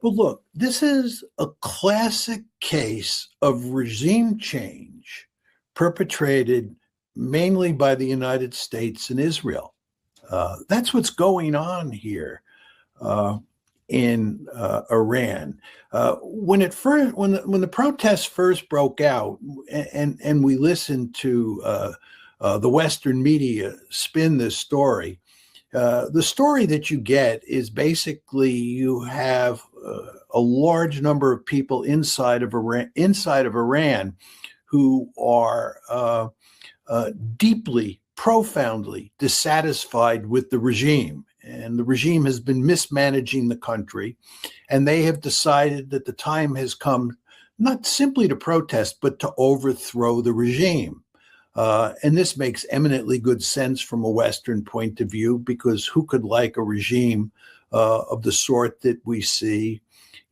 Well, look, this is a classic case of regime change perpetrated mainly by the United States and Israel. That's what's going on here uh, in Iran. When the protests first broke out, and we listened to the Western media spin this story, the story that you get is basically you have a large number of people inside of Iran who are deeply, profoundly dissatisfied with the regime. And the regime has been mismanaging the country. And they have decided that the time has come not simply to protest, but to overthrow the regime. And this makes eminently good sense from a Western point of view, because who could like a regime of the sort that we see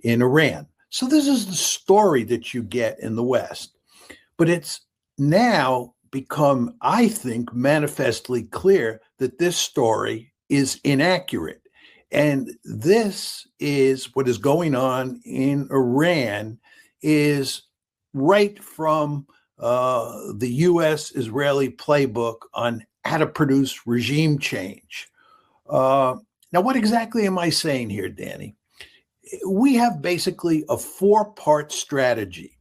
in Iran? So this is the story that you get in the West. But it's now become, I think, manifestly clear that this story is inaccurate. And this is what is going on in Iran is right from the U.S.-Israeli playbook on how to produce regime change. Now, what exactly am I saying here, Danny? We have basically a four-part strategy,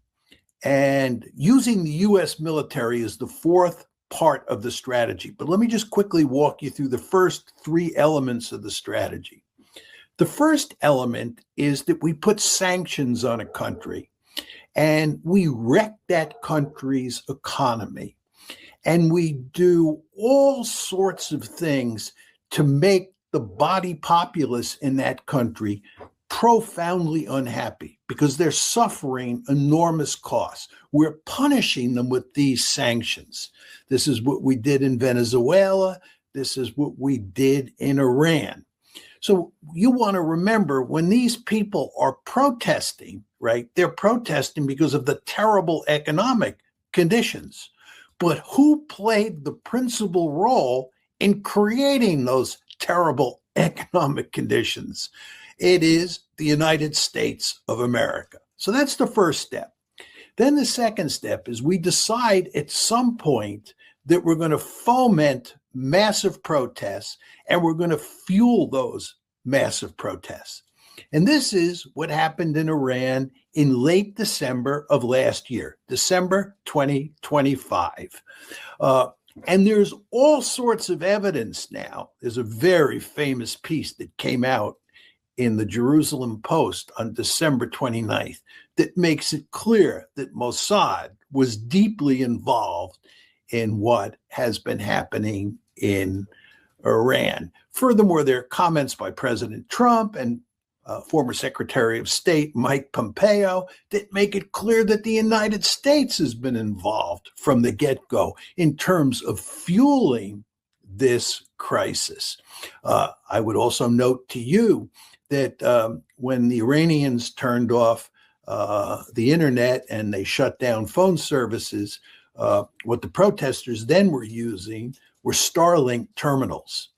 and using the U.S. military is the fourth part of the strategy. But let me just quickly walk you through the first three elements of the strategy. The first element is that we put sanctions on a country and we wreck that country's economy. And we do all sorts of things to make the body populace in that country profoundly unhappy because they're suffering enormous costs. We're punishing them with these sanctions. This is what we did in Venezuela. This is what we did in Iran. So you want to remember, when these people are protesting, right, they're protesting because of the terrible economic conditions. But who played the principal role in creating those terrible economic conditions? It is the United States of America. So that's the first step. Then the second step is we decide at some point that we're going to foment massive protests and we're going to fuel those massive protests. And this is what happened in Iran in late December of last year, December 2025. And there's all sorts of evidence now. There's a very famous piece that came out in the Jerusalem Post on December 29th that makes it clear that Mossad was deeply involved in what has been happening in Iran. Furthermore, there are comments by President Trump and former Secretary of State Mike Pompeo that make it clear that the United States has been involved from the get-go in terms of fueling this crisis. I would also note to you that when the Iranians turned off the internet and they shut down phone services, what the protesters then were using were Starlink terminals.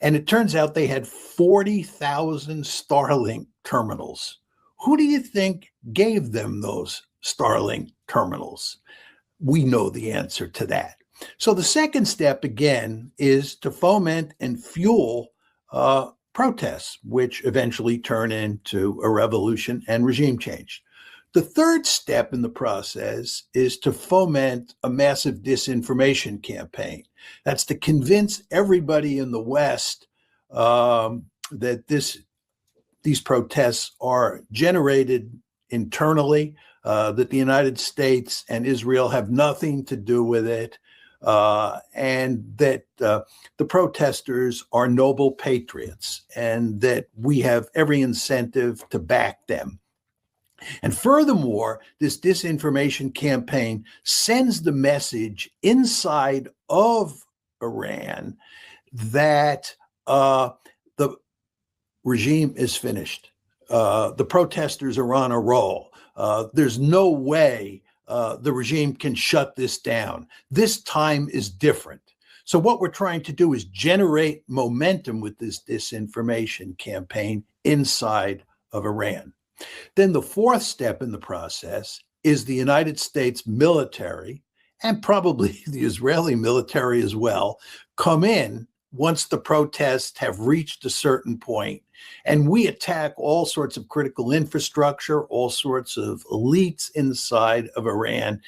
And it turns out they had 40,000 Starlink terminals. Who do you think gave them those Starlink terminals? We know the answer to that. So the second step, again, is to foment and fuel protests, which eventually turn into a revolution and regime change. The third step in the process is to foment a massive disinformation campaign. That's to convince everybody in the West that these protests are generated internally, that the United States and Israel have nothing to do with it, and that the protesters are noble patriots, and that we have every incentive to back them. And furthermore, this disinformation campaign sends the message inside of Iran that the regime is finished. The protesters are on a roll. There's no way the regime can shut this down. This time is different. So what we're trying to do is generate momentum with this disinformation campaign inside of Iran. Then the fourth step in the process is the United States military, and probably the Israeli military as well, come in once the protests have reached a certain point, and we attack all sorts of critical infrastructure, all sorts of elites inside of Iran,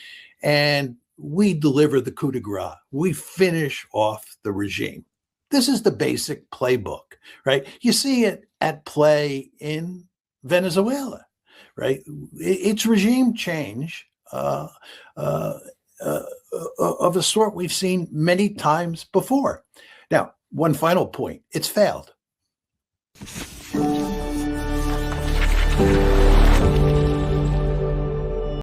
and we deliver the coup de grace. We finish off the regime. This is the basic playbook, right? You see it at play in Venezuela, right? It's regime change of a sort we've seen many times before. Now, one final point, it's failed.